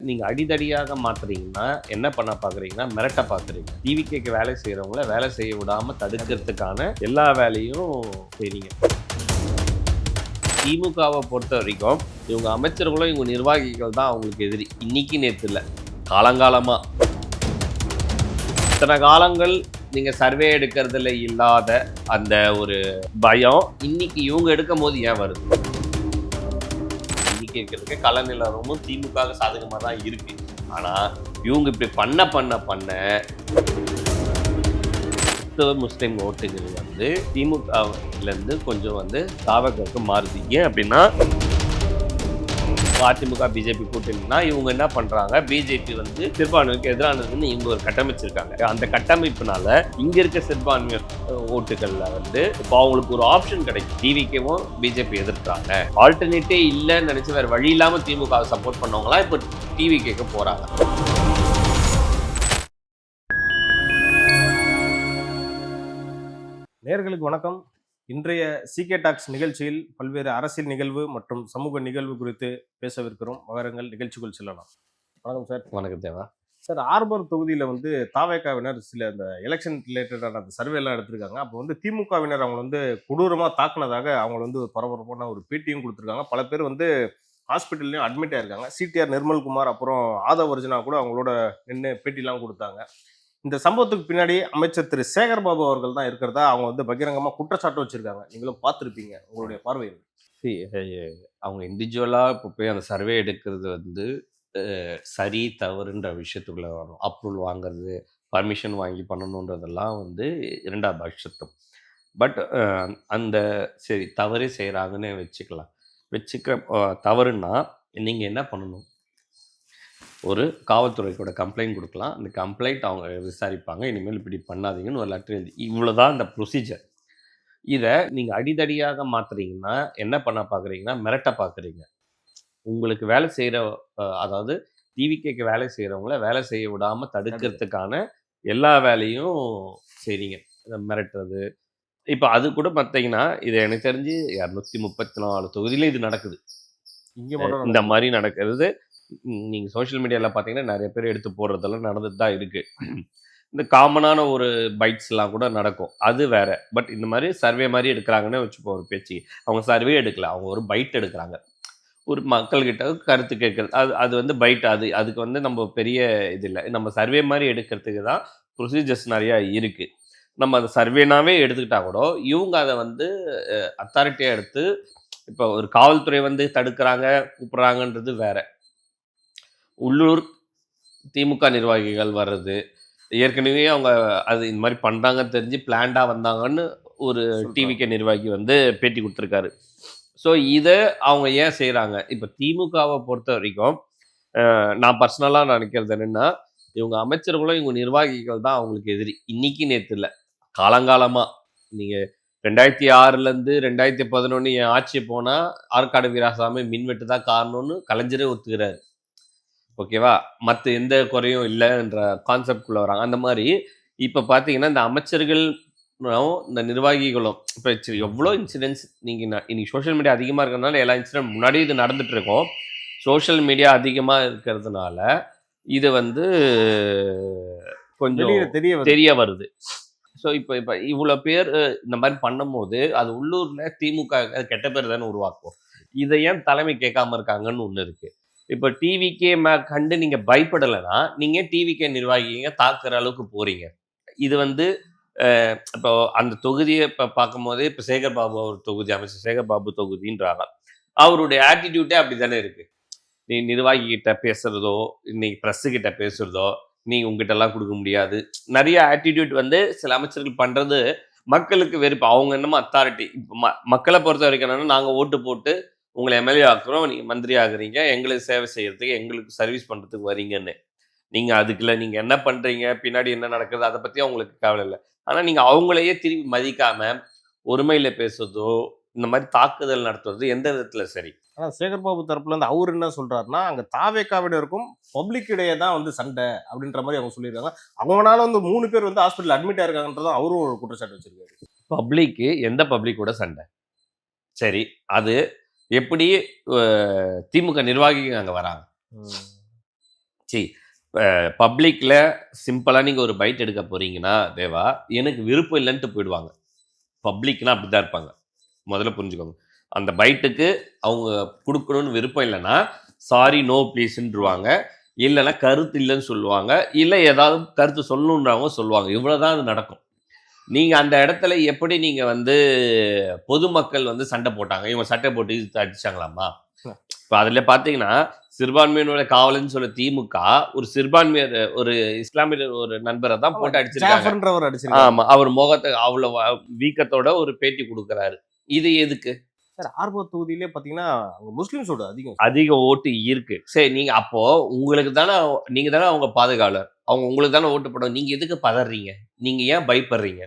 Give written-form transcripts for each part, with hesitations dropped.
நீங்க அடிதடியாக மாத்துறீங்கன்னா என்ன பண்ண பாக்குறீங்கன்னா மிரட்ட பாக்குறீங்க. டிவிகேக்கு வேலை செய்யறவங்கள வேலை செய்ய விடாம தடுக்கிறதுக்கான எல்லா வேலையும் செய்றீங்க. திமுகவை பொறுத்த வரைக்கும் இவங்க அமைச்சர்களும் இவங்க நிர்வாகிகள் தான் அவங்களுக்கு எதிரி. இன்னைக்கு நேற்று இல்லை, காலங்காலமா இத்தனை காலங்கள் நீங்க சர்வே எடுக்கிறதுல இல்லாத அந்த ஒரு பயம் இன்னைக்கு இவங்க எடுக்கும் போது ஏன் வருது? இன்னைக்கு இருக்கிறதுக்கு கள நிலவரமும் திமுக சாதகமாக தான் இருக்கு. ஆனா இவங்க இப்படி பண்ண முஸ்லிம் ஓட்டுகள் வந்து திமுகல இருந்து கொஞ்சம் வந்து தாவகருக்கு மாறுது. ஏன் அப்படின்னா அதிமுக பிஜேபி கூட்டணினா இவங்க என்ன பண்றாங்க, பிஜேபி வந்து சிறுபான்மைக்கு எதிரானதுன்னு இவங்க ஒரு கட்டமைச்சிருக்காங்க. அந்த கட்டமைப்புனால இங்க இருக்க சிறுபான்மையர் ஓட்டுகள்ல வந்து இப்போ அவங்களுக்கு ஒரு ஆப்ஷன் கிடைக்கும். டிவிகேவும் பிஜேபி எதிர்க்கிறாங்க, ஆல்டர்னேட்டே இல்லைன்னு நினைச்சு வேற வழி இல்லாம திமுக சப்போர்ட் பண்ணவங்களா இப்போ டிவிகேக்கு போறாங்க. நேயர்களுக்கு வணக்கம். இன்றைய சிகே டாக்ஸ் நிகழ்ச்சியில் பல்வேறு அரசியல் நிகழ்வு மற்றும் சமூக நிகழ்வு குறித்து பேசவிருக்கிறோம். வாருங்கள் நிகழ்ச்சிக்குள் செல்லலாம். வணக்கம் சார். வணக்கம் தேவா சார், ஆர்பர் தொகுதியில் வந்து தாவேகாவினர் சில இந்த எலெக்ஷன் ரிலேட்டடான அந்த சர்வே எல்லாம் எடுத்திருக்காங்க. அப்போ வந்து திமுகவினர் அவங்க வந்து கொடூரமாக தாக்குனதாக அவங்க வந்து பரபரப்பான ஒரு பேட்டியும் கொடுத்துருக்காங்க. பல பேர் வந்து ஹாஸ்பிட்டல்லையும் அட்மிட் ஆயிருக்காங்க. சிடிஆர் நிர்மல்குமார் அப்புறம் ஆதவ் அர்ஜுனா கூட அவங்களோட நின்று பேட்டிலாம் கொடுத்தாங்க. இந்த சம்பவத்துக்கு பின்னாடி அமைச்சர் திரு சேகர் பாபு அவர்கள் தான் இருக்கிறதா அவங்க வந்து பகிரங்கமா குற்றச்சாட்டு வச்சிருக்காங்க. நீங்களும் பார்த்துருப்பீங்க. உங்களுடைய பார்வையில் அவங்க இண்டிவிஜுவலா இப்போ போய் அந்த சர்வே எடுக்கிறது வந்து சரி தவறுன்ற விஷயத்துக்குள்ள வரும். அப்ரூவல் வாங்குறது, பர்மிஷன் வாங்கி பண்ணணுன்றதெல்லாம் வந்து இரண்டாம் பட்சத்தம். பட் அந்த சரி தவறே செய்கிறாங்கன்னு தவறுன்னா நீங்கள் என்ன பண்ணணும், ஒரு காவல்துறைக்கூட கம்ப்ளைண்ட் கொடுக்கலாம். அந்த கம்ப்ளைண்ட் அவங்க விசாரிப்பாங்க. இனிமேல் இப்படி பண்ணாதீங்கன்னு ஒரு லெட்டர் எழுதி, இவ்வளோதான் இந்த ப்ரொசீஜர். இதை நீங்கள் அடிதடியாக மாற்றுறீங்கன்னா என்ன பண்ண பார்க்குறீங்கன்னா மிரட்ட பார்க்குறீங்க. உங்களுக்கு வேலை செய்கிற அதாவது டிவிகேக்கு வேலை செய்கிறவங்கள வேலை செய்ய விடாமல் தடுக்கிறதுக்கான எல்லா வேலையும் செய்றீங்க. மிரட்டுறது. இப்போ அது கூட பார்த்தீங்கன்னா இது எனக்கு தெரிஞ்சு 234 தொகுதியிலும் இது நடக்குது. இந்த மாதிரி நடக்கிறது நீங்கள் சோஷியல் மீடியாவில் பார்த்தீங்கன்னா நிறைய பேர் எடுத்து போடுறதெல்லாம் நடந்துட்டு தான் இருக்குது. இந்த காமனான ஒரு பைட்ஸ்லாம் கூட நடக்கும், அது வேற. பட் இந்த மாதிரி சர்வே மாதிரி எடுக்கிறாங்கன்னு வச்சுப்போம். ஒரு பேச்சு அவங்க சர்வே எடுக்கல, அவங்க ஒரு பைட் எடுக்கிறாங்க. ஒரு மக்கள்கிட்ட கருத்து கேட்குறது, அது வந்து பைட். அதுக்கு வந்து நம்ம பெரிய இது இல்லை. நம்ம சர்வே மாதிரி எடுக்கிறதுக்கு தான் ப்ரொசீஜர்ஸ் நிறையா இருக்குது. நம்ம அந்த சர்வேனாவே எடுத்துக்கிட்டா கூட இவங்க அதை வந்து அத்தாரிட்டியாக எடுத்து இப்போ ஒரு காவல்துறை வந்து தடுக்கிறாங்க கூப்பிட்றாங்கன்றது வேற. உள்ளூர் திமுக நிர்வாகிகள் வர்றது, ஏற்கனவே அவங்க அது இந்த மாதிரி பண்ணுறாங்கன்னு தெரிஞ்சு பிளான்டாக வந்தாங்கன்னு ஒரு டிவிகே நிர்வாகி வந்து பேட்டி கொடுத்துருக்காரு. ஸோ இதை அவங்க ஏன் செய்கிறாங்க? இப்போ திமுகவை பொறுத்த வரைக்கும் நான் பர்சனலாக நினைக்கிறது என்னென்னா, இவங்க அமைச்சர்களும் இவங்க நிர்வாகிகள் தான் அவங்களுக்கு எதிரி. இன்னைக்கு நேற்று இல்லை, காலங்காலமாக. நீங்கள் 2006 2011 என் ஆட்சி போனால் ஆற்காடு வீராசாமி மின்வெட்டு தான் காரணம்னு கலைஞரே ஒத்துக்கிறாரு. ஓகேவா? மற்ற எந்த குறையும் இல்லைன்ற கான்செப்ட்குள்ளே வராங்க. அந்த மாதிரி இப்போ பார்த்தீங்கன்னா இந்த அமைச்சர்கள் இந்த நிர்வாகிகளும் இப்போ எவ்வளோ இன்சிடென்ட்ஸ் நீங்கள் இன்னைக்கு சோஷியல் மீடியா அதிகமாக இருக்கிறதுனால எல்லா இன்சிடென்ட் முன்னாடி இது நடந்துட்டு இருக்கோம். சோஷியல் மீடியா அதிகமாக இருக்கிறதுனால இது வந்து கொஞ்சம் தெரிய வருது. ஸோ இப்போ இவ்வளோ பேர் இந்த மாதிரி பண்ணும்போது அது உள்ளூரில் திமுக கெட்ட பேர் தானே உருவாக்கும். இதை ஏன் தலைமை கேட்காம இருக்காங்கன்னு ஒன்று இருக்குது. இப்போ டிவிகே கண்டு நீங்கள் பயப்படலைன்னா நீங்கள் டிவிகே நிர்வாகிங்க தாக்குற அளவுக்கு போகிறீங்க. இது வந்து இப்போ அந்த தொகுதியை இப்போ பார்க்கும்போதே இப்போ சேகர் பாபு அவர் தொகுதி, அமைச்சர் சேகர் பாபு தொகுதின்றாங்க. அவருடைய ஆட்டிடியூட்டே அப்படி தானே இருக்குது. நீ நிர்வாகிகிட்ட பேசுகிறதோ, இன்னைக்கு ப்ரெஸ்ஸுக்கிட்ட பேசுகிறதோ, நீ உங்ககிட்டலாம் கொடுக்க முடியாது. நிறைய ஆட்டிடியூட் வந்து சில அமைச்சர்கள் பண்ணுறது மக்களுக்கு வெறுப்பு. அவங்க என்னமோ அத்தாரிட்டி. இப்போ மக்களை பொறுத்த வரைக்கும் என்னன்னா, நாங்கள் ஓட்டு போட்டு உங்களை எம்எல்ஏ ஆக்குறோம், நீங்கள் மந்திரி ஆகுறீங்க, எங்களுக்கு சேவை செய்யறதுக்கு எங்களுக்கு சர்வீஸ் பண்ணுறதுக்கு வரீங்கன்னு. நீங்கள் அதுக்குள்ள நீங்கள் என்ன பண்ணுறீங்க, பின்னாடி என்ன நடக்குது, அதை பற்றி அவங்களுக்கு கவலை இல்லை. ஆனால் நீங்கள் அவங்களையே திரும்பி மதிக்காமல் ஒருமையில் பேசுறதோ இந்த மாதிரி தாக்குதல் நடத்துறது எந்த விதத்தில் சரி? ஆனால் சேகர் பாபு தரப்புல இருந்து அவர் என்ன சொல்றாருன்னா, அங்கே தாவேகாவினருக்கும் பப்ளிக் இடையே தான் வந்து சண்டை அப்படின்ற மாதிரி அவங்க சொல்லியிருக்காங்க. அவங்களால வந்து 3 பேர் வந்து ஹாஸ்பிட்டல் அட்மிட் ஆயிருக்காங்கன்றதும் அவரும் ஒரு குற்றச்சாட்டு வச்சிருக்காரு. பப்ளிக்கு எந்த பப்ளிக்கோட சண்டை? சரி, அது எப்படி திமுக நிர்வாகிகள் அங்கே வராங்க? சரி, பப்ளிக்ல சிம்பிளா நீங்க ஒரு பைட் எடுக்க போறீங்கன்னா தேவா, எனக்கு விருப்பம் இல்லைன்ட்டு போயிடுவாங்க. பப்ளிக்னா அப்படிதான் இருப்பாங்க. முதல்ல புரிஞ்சுக்கோங்க. அந்த பைட்டுக்கு அவங்க குடுக்கணும்னு விருப்பம் இல்லைன்னா, சாரி, நோ ப்ளீஸ்ன்றுவாங்க. இல்லைன்னா கருத்து இல்லைன்னு சொல்லுவாங்க. இல்ல ஏதாவது கருத்து சொல்லணுன்றவங்க சொல்லுவாங்க. இவ்வளவுதான் அது நடக்கும். நீங்க அந்த இடத்துல எப்படி நீங்க வந்து பொதுமக்கள் வந்து சண்டை போட்டாங்க. இவங்க சட்டை போட்டு இழுத்து அடிச்சாங்களாமா? இப்ப அதுல பார்த்தீங்கன்னா, சிறுபான்மையினரோட காவலன்னு சொல்ல திமுக, ஒரு சிறுபான்மையர் ஒரு இஸ்லாமியர் ஒரு நண்பர தான் ஆமா, போட்டு அடிச்சிருக்காங்க. ஜாஃபர்ன்றவர் அடிச்சிருக்காங்க. ஆமா. அவர் முகத்த அவ்வளோ வீக்கத்தோட ஒரு பேட்டி குடுக்குறாரு. இது எதுக்கு? சார் ஆர்வத் தொகுதியிலே பார்த்தீங்கன்னா, அங்க முஸ்லிம்ஸோட அதிகம். அதிக ஓட்டு இருக்கு. சரி, நீங்க அப்போ உங்களுக்கு தான நீங்க தான அவங்க பாதுகாவலர். அவங்க உங்களுக்கு தான ஓட்டு போடணும். நீங்க எதுக்கு பதர்றீங்க? நீங்க ஏன் பயப்படுறீங்க?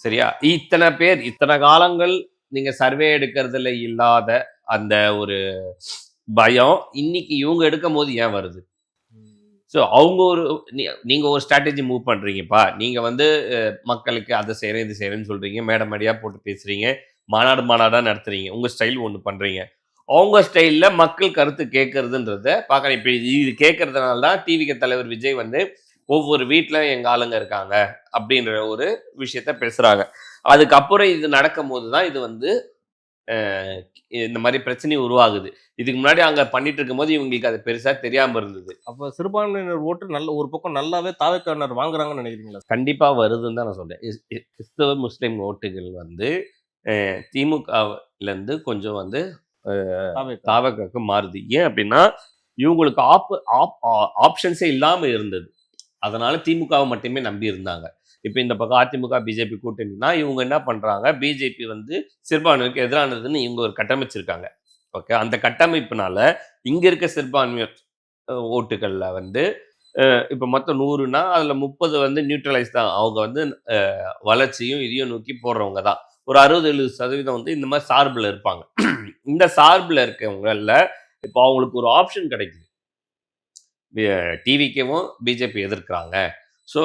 சரியா? இத்தன பேர், இத்தன காலங்கள் நீங்க சர்வே எடுக்கிறதுல இல்லாத அந்த ஒரு பயம், இன்னைக்கு இவங்க எடுக்கும்போது ஏன் வருது? ம். ஸோ அவங்க ஒரு நீங்க ஒரு ஸ்ட்ராட்டஜி மூவ் பண்றீங்கப்பா. நீங்க வந்து மக்களுக்கு அத செய்றேன், இது செய்றேன்னு சொல்றீங்க. மேடை மேடையா போட்டு பேசுறீங்க. மாநாடு மாநாடா நடத்துறீங்க. உங்க ஸ்டைல் ஒண்ணு பண்றீங்க. அவங்க ஸ்டைல்ல மக்கள் கருத்து கேட்கறதுன்றத பார்க்குறேன். இப்ப இது கேட்கறதுனால தான் டிவிக்கு தலைவர் விஜய் வந்து ஒவ்வொரு வீட்ல எங்க ஆளுங்க இருக்காங்க அப்படின்ற ஒரு விஷயத்த பேசுறாங்க. அதுக்கப்புறம் இது நடக்கும்போது தான் இது வந்து அ இந்த மாரி பிரச்சனை உருவாகுது. இதுக்கு முன்னாடி அங்க பண்ணிட்டு இருக்கும்போது இவங்களுக்கு அது பெருசா தெரியாம இருந்தது. அப்ப சிறுபான்மையினர் ஓட்டு நல்ல ஒரு பக்கம் நல்லாவே தாவேக்காவினர் வாங்குறாங்கன்னு நினைக்கிறீங்களா? கண்டிப்பா வருதுன்னு தான் நான் சொல்றேன். கிறிஸ்தவ, முஸ்லிம் ஓட்டுகள் வந்து திமுகலருந்து கொஞ்சம் வந்து தாவேக்கா. தாவகாக்கு மாறுது. ஏன் அப்படின்னா, இவங்களுக்கு ஆப்ஷன்ஸே இல்லாம இருந்தது. அதனால திமுகவை மட்டுமே நம்பி இருந்தாங்க. இப்ப இந்த பக்கம் அதிமுக, பிஜேபி கூட்டணினா, இவங்க என்ன பண்றாங்க, பிஜேபி வந்து சிறுபான்மைக்கு எதிரானதுன்னு இவங்க ஒரு கட்டமைச்சிருக்காங்க. ஓகே. அந்த கட்டமைப்பினால இங்க இருக்க சிறுபான்மையர் ஓட்டுகள்ல வந்து இப்ப மொத்தம் 100ன்னா அதுல 30 வந்து நியூட்ரலைஸ் தான். அவங்க வந்து வளர்ச்சியும் இதையும் நோக்கி போடுறவங்க தான். ஒரு 60, 70% வந்து இந்த மாரி சார்புல இருப்பாங்க. இந்த சார்புல இருக்கவங்கல்ல இப்போ அவங்களுக்கு ஒரு ஆப்ஷன் கிடைக்குது. டிவிக்கேவும் பிஜேபி எதிர்க்கிறாங்க. ஸோ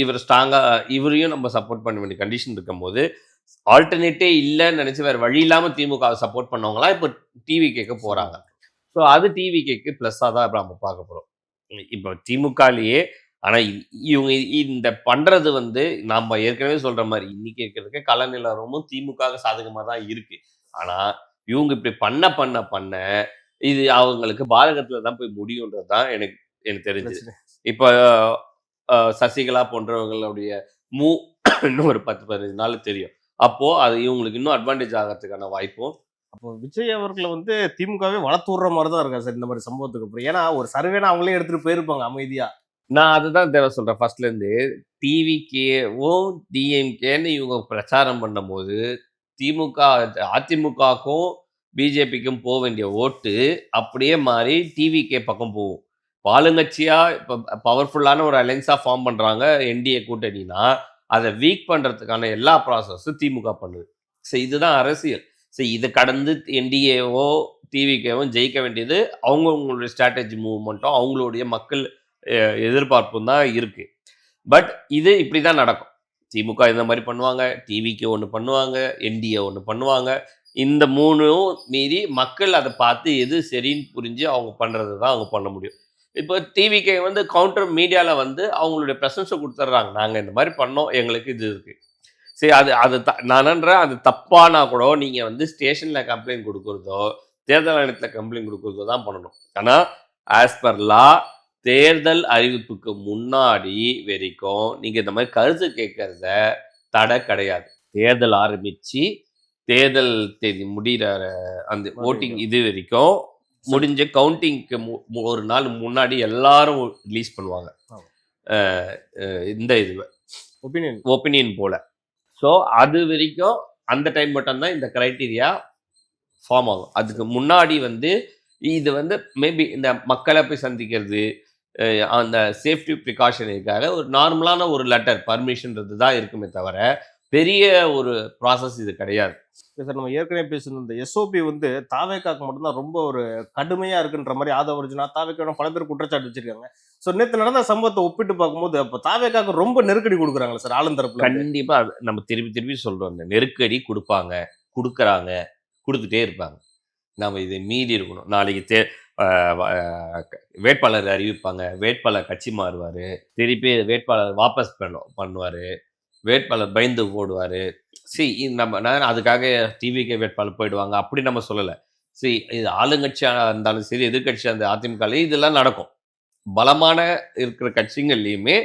இவர் ஸ்ட்ராங்கா இவரையும் நம்ம சப்போர்ட் பண்ண வேண்டிய கண்டிஷன் இருக்கும்போது, ஆல்டர்னேட்டே இல்லன்னு நெனச்சு வேற வழி இல்லாம திமுகவை சப்போர்ட் பண்ணவங்கலாம் இப்போ டிவிகேக்கு போறாங்க. ஸோ அது டிவிகேக்கு ப்ளஸ்ஸா தான் இப்ப நம்ம பார்க்க போறோம். இப்போ திமுகலயே ஆனா இவங்க இந்த பண்றது வந்து நாம ஏற்கனவே சொல்ற மாரி, இன்னைக்கு இருக்கிறதுக்கு கள நிலவரமும் திமுகவுக்கு சாதகமா தான் இருக்கு. ஆனா, இவங்க இப்படி பண்ண இது அவங்களுக்கு பாதகத்துல தான் போய் முடியும்ன்றது தான் எனக்கு எனக்கு தெரிஞ்சது. பிரச்சனை. இப்ப சசிகலா போன்றவர்களுடைய மூ இன்னும் ஒரு 10, 15 நாள்ல தெரியும். அப்போ அது இவங்களுக்கு இன்னும் அட்வான்டேஜ் ஆகறதுக்கான வாய்ப்பும் அப்போ விஜய் அவர்கள வந்து திமுகவே வளர்த்து விடுற மாரி தான் இருக்கா சார் இந்த மாரி சம்பவத்துக்கு அப்புறம். ஏன்னா ஒரு சர்வேனா அவங்களே எடுத்துட்டு போயிருப்பாங்க அமைதியா. நான் அதுதான் தேவ சொல்றேன். ஃபர்ஸ்ட்ல இருந்து டிவிகேவும், டிஎம்கேன்னு இவங்க பிரச்சாரம் பண்ணும்போது, திமுக அதிமுகக்கும், பிஜேபிக்கும் போ வேண்டிய ஓட்டு அப்படியே மாறி டிவிகே பக்கம் போகும். ஆளுங்கட்சியா இப்ப பவர்ஃபுல்லான ஒரு அலையன்ஸா ஃபார்ம் பண்றாங்க என்டிஏ கூட்டணினா, அத வீக் பண்றதுக்கான எல்லா ப்ராசஸும் திமுக பண்ணுது. ஸோ இதுதான் அரசியல். ஸோ இத கடந்து என்டிஏவோ, டிவிகேவும் ஜெயிக்க வேண்டியது அவங்கவங்களுடைய ஸ்ட்ராட்டஜி மூவ்மெண்ட்டும், அவங்களுடைய மக்கள் எதிர்பார்ப்பும் தான் இருக்கு. பட் இது இப்படிதான் நடக்கும். திமுக இந்த மாதிரி பண்ணுவாங்க, டிவிக்கு ஒன்று பண்ணுவாங்க, என்டிஏ ஒன்று பண்ணுவாங்க. இந்த மூணும் மீறி மக்கள் அதை பார்த்து எது சரின்னு புரிஞ்சு அவங்க பண்றது தான் அவங்க பண்ண முடியும். இப்போ டிவிக்கு வந்து கவுண்டர் மீடியால வந்து அவங்களுடைய பிரசன்ஸை கொடுத்துட்றாங்க. நாங்க இந்த மாதிரி பண்ணோம், எங்களுக்கு இது இருக்கு. சரி, அது அது நான் நன்றேன், அது தப்பானா கூட நீங்க வந்து ஸ்டேஷன்ல கம்ப்ளைண்ட் கொடுக்கறதோ, தேர்தல் ஆணையத்தில் கம்ப்ளைண்ட் கொடுக்கறதோ தான் பண்ணணும். ஆனா ஆஸ் பர் லா தேர்தல் அறிவிப்புக்கு முன்னாடி வரைக்கும் நீங்க இந்த மாதிரி கருத்து கேட்கறத தடை கிடையாது. தேர்தல் ஆரம்பிச்சு தேர்தல் தேதி முடிகிற அந்த ஓட்டிங் இது வரைக்கும் முடிஞ்ச கவுண்டிங்க்கு ஒரு நாள் முன்னாடி எல்லாரும் ரிலீஸ் பண்ணுவாங்க. ஆமா. இந்த இது ஒபினியன். ஒப்பீனியன் போல. ஸோ அது வரைக்கும் அந்த டைம் மட்டும்தான் இந்த கிரைட்டீரியா ஃபார்ம் ஆகும். அதுக்கு முன்னாடி வந்து இது வந்து மேபி இந்த மக்களை போய் சந்திக்கிறது, அந்த சேஃப்டி ப்ரிகாஷனுக்காக ஒரு நார்மலான ஒரு லெட்டர் பர்மிஷன்றது தான் இருக்குமே தவிர, பெரிய ஒரு ப்ராசஸ் இது கிடையாது. சார் நம்ம ஏற்கனவே பேசின இந்த எஸ்ஓபி வந்து தாவேக்காக்கு மட்டும்தான் ரொம்ப ஒரு கடுமையா இருக்குன்ற மாதிரி ஆதவர்ஜுனா தாவேக்கா பல பேர் குற்றச்சாட்டு வச்சிருக்காங்க. ஸோ நேற்று நடந்த சம்பவத்தை ஒப்பிட்டு பார்க்கும்போது அப்போ தாவேக்காக்கு ரொம்ப நெருக்கடி கொடுக்குறாங்களா சார் ஆளுந்தரப்புல? கண்டிப்பா நம்ம திருப்பி திருப்பி சொல்றோம். இந்த நெருக்கடி குடுப்பாங்க, குடுக்குறாங்க, குடுத்துட்டே இருப்பாங்க. நாம இதை மீறி இருக்கணும். நாளைக்கு வேட்பாளர் அறிவிப்பாங்க, வேட்பாளர் கட்சி மாறுவார், திருப்பி வேட்பாளர் வாபஸ் பண்ணுவார், வேட்பாளர் பயந்து போடுவார். நான் அதுக்காக டிவிகே வேட்பாளர் போயிடுவாங்க அப்படி நம்ம சொல்லலை. இது ஆளுங்கட்சியாக இருந்தாலும் சரி, எதிர்கட்சியாக அந்த அதிமுக இதெல்லாம் நடக்கும். பலமான இருக்கிற கட்சிகள்லையுமே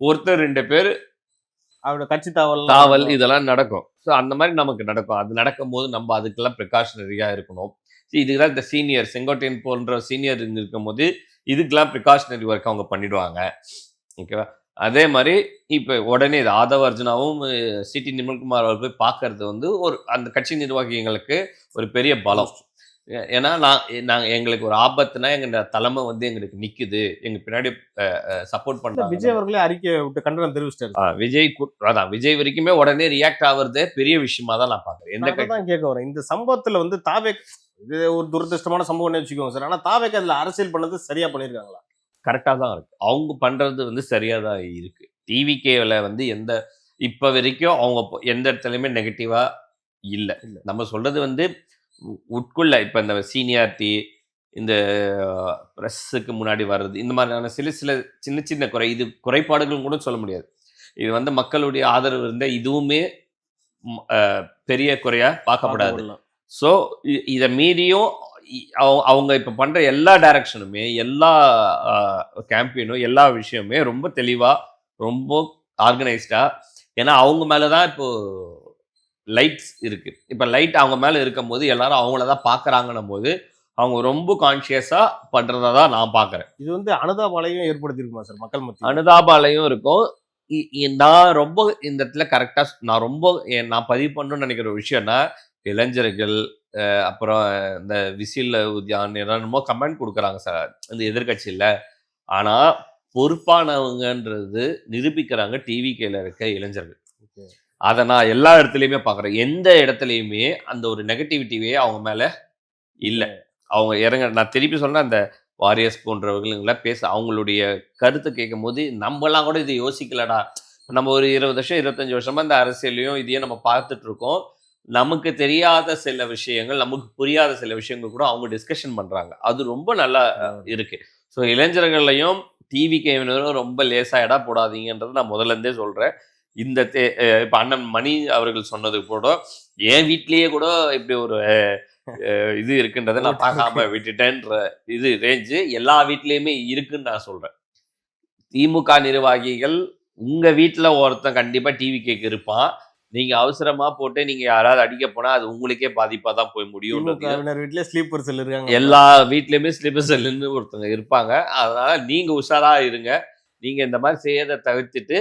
ஒருத்தர் 2 பேர் அவரோட கட்சி தாவல் இதெல்லாம் நடக்கும். ஸோ அந்த மாதிரி நமக்கு நடக்கும். அது நடக்கும்போது நம்ம அதுக்கெல்லாம் ப்ரிகாஷனரியாக இருக்கணும். இதுதான் இந்த சீனியர் செங்கோட்டையன் போன்ற சீனியர் இருக்கும்போது இதுக்கெல்லாம் ப்ரிகாஷனரி ஒர்க் அவங்க பண்ணிடுவாங்க. ஓகேவா? அதே மாதிரி இப்போ உடனே இது ஆதவ அர்ஜுனாவும் சிடி நிர்மல்குமார் அவர் போய் பார்க்கறது வந்து ஒரு அந்த கட்சி நிர்வாகிகளுக்கு ஒரு பெரிய பலம். ஏன்னா நாங்கள் எங்களுக்கு ஒரு ஆபத்துனா எங்க தலைமை வந்து எங்களுக்கு நிக்குது, எங்க பின்னாடி சப்போர்ட் பண்றாங்க. விஜய் அவர்களே அறிக்கை விட்டு கண்டனம் தெரிவிச்சிட்டாரு. விஜய் வரைக்குமே உடனே ரியாக்ட் ஆகுறதே பெரிய விஷயமா தான் நான் பாக்குறேன். தான் கேட்க வரேன். இந்த சம்பவத்துல வந்து இது ஒரு துரதிருஷ்டமான சம்பவம்னு வச்சுக்கோங்க சார். ஆனா தாவேக்கு அதுல அரசியல் பண்ணது சரியா பண்ணிருக்காங்களா? கரெக்டா தான் இருக்கு. அவங்க பண்றது வந்து சரியா தான் இருக்கு. டிவிகேல வந்து இப்ப வரைக்கும் அவங்க எந்த இடத்துலயுமே நெகட்டிவா இல்ல. நம்ம சொல்றது வந்து உட்குள்ள இப்ப இந்த சீனியாரிட்டி, இந்த பிரஸ்ஸுக்கு முன்னாடி வர்றது, இந்த மாதிரியான சில சின்ன சின்ன இது குறைபாடுகள் கூட சொல்ல முடியாது. இது வந்து மக்களுடைய ஆதரவு இருந்த இதுவுமே பெரிய குறையா பார்க்கப்படாது. ஸோ இதை மீறியும் அவங்க இப்போ பண்ற எல்லா டைரக்ஷனுமே, எல்லா கேம்பெயினும், எல்லா விஷயமே ரொம்ப தெளிவா, ரொம்ப ஆர்கனைஸ்டா. ஏன்னா அவங்க மேலதான் இப்போ லைட்ஸ் இருக்கு. இப்ப லைட் அவங்க மேல இருக்கும் போது எல்லாரும் அவங்களதான் பாக்குறாங்கன்னும் போது அவங்க ரொம்ப கான்சியஸா பண்றதா தான் நான் பாக்குறேன். இது வந்து அனுதாபாலையும் ஏற்படுத்திருக்குமா சார் மக்கள் மத்தியில்? அனுதாபாலையும் இருக்கும். நான் ரொம்ப இந்த இடத்துல கரெக்டா நான் பதிவு பண்ணணும்னு நினைக்கிற ஒரு விஷயம்னா, இளைஞர்கள் அப்புறம் இந்த விசில் உத்யான் என்னமோ கமெண்ட் கொடுக்குறாங்க சார் இந்த எதிர்கட்சியில. ஆனா பொறுப்பானவங்கன்றது நிரூபிக்கிறாங்க டிவிகேல இருக்க இளைஞர்கள். அதை நான் எல்லா இடத்துலையுமே பார்க்குறேன். எந்த இடத்துலையுமே அந்த ஒரு நெகட்டிவிட்டியே அவங்க மேலே இல்லை. அவங்க நான் திருப்பி சொல்கிறேன், அந்த வாரியர்ஸ் போன்றவர்களெல்லாம் அவங்களுடைய கருத்தை கேட்கும் போது நம்மலாம் கூட இதை யோசிக்கலடா. நம்ம ஒரு 20 வருஷம் 25 வருஷமா இந்த அரசியலையும் இதையும் நம்ம பார்த்துட்டு இருக்கோம். நமக்கு தெரியாத சில விஷயங்கள், நமக்கு புரியாத சில விஷயங்கள் கூட அவங்க டிஸ்கஷன் பண்ணுறாங்க. அது ரொம்ப நல்லா இருக்கு. ஸோ இளைஞர்களையும் டிவிகேவினரும் ரொம்ப லேசாக இடம் போடாதீங்கன்றது நான் முதல்ல இருந்தே சொல்கிறேன். இந்த இப்போ அண்ணன் மணி அவர்கள் சொன்னது கூட என் வீட்லேயே கூட இப்படி ஒரு இது இருக்குன்றதை நான் பார்க்காம விட்டுட்டேன்ற ரேஞ்சு எல்லா வீட்லேயுமே இருக்குன்னு நான் சொல்கிறேன். திமுக நிர்வாகிகள் உங்க வீட்டில் ஒருத்தன் கண்டிப்பாக டிவிகேக்கு இருப்பான். நீங்க அவசரமா போட்டு நீங்க யாராவது அடிக்க போனா அது உங்களுக்கே பாதிப்பா தான் போய் முடியும். எல்லா வீட்லயுமே ஸ்லீப்பர் செல்லுன்னு ஒருத்தவங்க இருப்பாங்க. அதனால நீங்க உஷாரா இருங்க. நீங்க இந்த மாதிரி செய்யறதை தவிர்த்துட்டு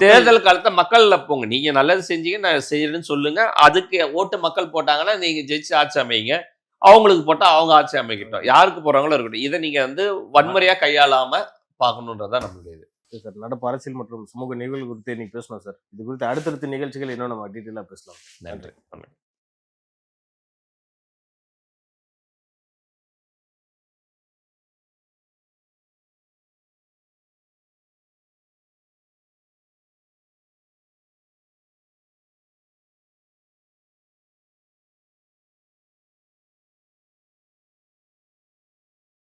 தேர்தல் காலத்தை மக்கள்ல போங்க. நீங்க நல்லது செஞ்சீங்க, நான் செய்யறேன்னு சொல்லுங்க. அதுக்கு ஓட்டு மக்கள் போட்டாங்கன்னா நீங்க ஜெயிச்சு ஆட்சி அமைங்க. அவங்களுக்கு போட்டா அவங்க ஆட்சி அமைக்கட்டும். யாருக்கு போறாங்களோ இருக்கட்டும். இதை நீங்க வந்து வன்முறையா கையாளாம பார்க்கணுன்றதான் நம்மளுடைய இது. சார், நடப்பு அரசியல் மற்றும் சமூக நிகழ்வு குறித்து இன்னைக்கு பேசணும் சார். இது குறித்து அடுத்தடுத்த நிகழ்ச்சிகள் இன்னும் நம்ம டீட்டெயிலாக பேசலாம். நன்றி.